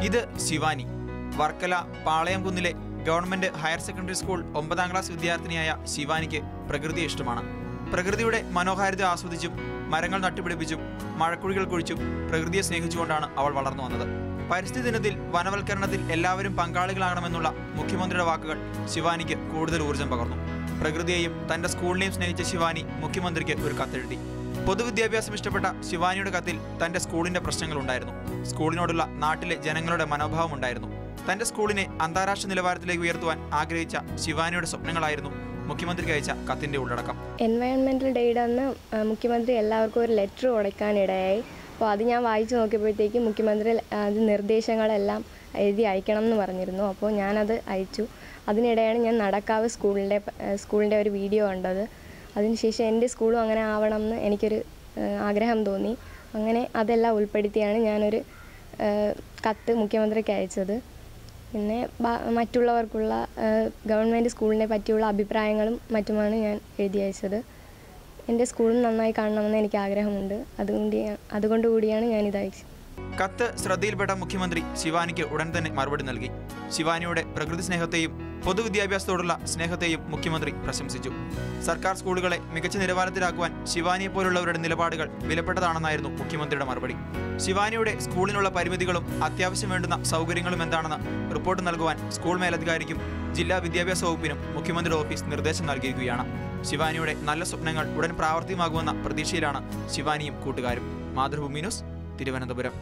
ഇത് ശിവാനി. വർക്കല പാളയംകുന്നിലെ government higher secondary school 9ാം ക്ലാസ് വിദ്യാർത്ഥിനിയായ ശിവാനിക്ക് പ്രകൃതിയെ ഇഷ്ടമാണ്. പ്രകൃതിയുടെ മനോഹാരിത ആസ്വദിച്ചും മരങ്ങൾ നട്ടുപിടിപ്പിച്ചും മഴക്കുഴികൾ കുഴിച്ചും പ്രകൃതിയെ സ്നേഹിച്ചുകൊണ്ടാണ് അവൾ വളർന്നു വന്നത്. പരിസ്ഥിതി ദിനത്തിൽ വനവൽക്കരണത്തിൽ എല്ലാവരും പങ്കാളികളാകണമെന്നുള്ള മുഖ്യമന്ത്രിയുടെ വാക്കുകൾ ശിവാനിക്ക് കൂടുതൽ ഊർജ്ജം പകർന്നു. പ്രകൃതിയെയും തന്റെ സ്കൂളിനെയും സ്നേഹിച്ച ശിവാനി മുഖ്യമന്ത്രിക്ക് ഒരു കത്തെഴുതി. പൊതുവിദ്യാഭ്യാസം ഇഷ്ടപ്പെട്ട ശിവാനിയുടെ കത്തിൽ തന്റെ സ്കൂളിന്റെ പ്രശ്നങ്ങളുണ്ടായിരുന്നു. സ്കൂളിനോടുള്ള നാട്ടിലെ ജനങ്ങളുടെ മനോഭാവം ഉണ്ടായിരുന്നു. തന്റെ സ്കൂളിനെ അന്താരാഷ്ട്ര നിലവാരത്തിലേക്ക് ഉയർത്തുവാൻ ആഗ്രഹിച്ച ശിവാനിയുടെ സ്വപ്നങ്ങളായിരുന്നു മുഖ്യമന്ത്രിക്ക് അയച്ച കത്തിന്റെ ഉള്ളടക്കം. എൻവയോൺമെന്റൽ ഡേയുടെ അന്ന് മുഖ്യമന്ത്രി എല്ലാവർക്കും ഒരു ലെറ്റർ കൊടുക്കാനിടയായി. അപ്പോൾ അത് ഞാൻ വായിച്ചു നോക്കിയപ്പോഴത്തേക്ക് മുഖ്യമന്ത്രി അത് നിർദ്ദേശങ്ങളെല്ലാം എഴുതി അയക്കണം എന്ന് പറഞ്ഞിരുന്നു. അപ്പോൾ ഞാനത് അയച്ചു. അതിനിടെയാണ് ഞാൻ നടക്കാവ് സ്കൂളിൻ്റെ ഒരു വീഡിയോ കണ്ടത്. അതിനുശേഷം എൻ്റെ സ്കൂളും അങ്ങനെ ആവണം എന്ന് എനിക്കൊരു ആഗ്രഹം തോന്നി. അങ്ങനെ അതെല്ലാം ഉൾപ്പെടുത്തിയാണ് ഞാനൊരു കത്ത് മുഖ്യമന്ത്രിക്ക് അയച്ചത്. പിന്നെ മറ്റുള്ളവർക്കുള്ള ഗവൺമെൻറ് സ്കൂളിനെ പറ്റിയുള്ള അഭിപ്രായങ്ങളും മറ്റുമാണ് ഞാൻ എഴുതി അയച്ചത്. എൻ്റെ സ്കൂളും നന്നായി കാണണമെന്ന് എനിക്ക് ആഗ്രഹമുണ്ട്. അതുകൊണ്ടുകൂടിയാണ് ഞാനിത് അയച്ചത്. കത്ത് ശ്രദ്ധയിൽപ്പെട്ട മുഖ്യമന്ത്രി ശിവാനിക്ക് ഉടൻ തന്നെ മറുപടി നൽകി. ശിവാനിയുടെ പ്രകൃതി സ്നേഹത്തെയും പൊതുവിദ്യാഭ്യാസത്തോടുള്ള സ്നേഹത്തെയും മുഖ്യമന്ത്രി പ്രശംസിച്ചു. സർക്കാർ സ്കൂളുകളെ മികച്ച നിലവാരത്തിലാക്കുവാൻ ശിവാനിയെ പോലുള്ളവരുടെ നിലപാടുകൾ വിലപ്പെട്ടതാണെന്നായിരുന്നു മുഖ്യമന്ത്രിയുടെ മറുപടി. ശിവാനിയുടെ സ്കൂളിനുള്ള പരിമിതികളും അത്യാവശ്യം വേണ്ടുന്ന സൗകര്യങ്ങളും എന്താണെന്ന് റിപ്പോർട്ട് നൽകുവാൻ സ്കൂൾ മേലധികാരിക്കും ജില്ലാ വിദ്യാഭ്യാസ വകുപ്പിനും മുഖ്യമന്ത്രിയുടെ ഓഫീസ് നിർദ്ദേശം നൽകിയിരിക്കുകയാണ്. ശിവാനിയുടെ നല്ല സ്വപ്നങ്ങൾ ഉടൻ പ്രാവർത്തികമാകുമെന്ന പ്രതീക്ഷയിലാണ് ശിവാനിയും കൂട്ടുകാരും. മാതൃഭൂമി ന്യൂസ്, തിരുവനന്തപുരം.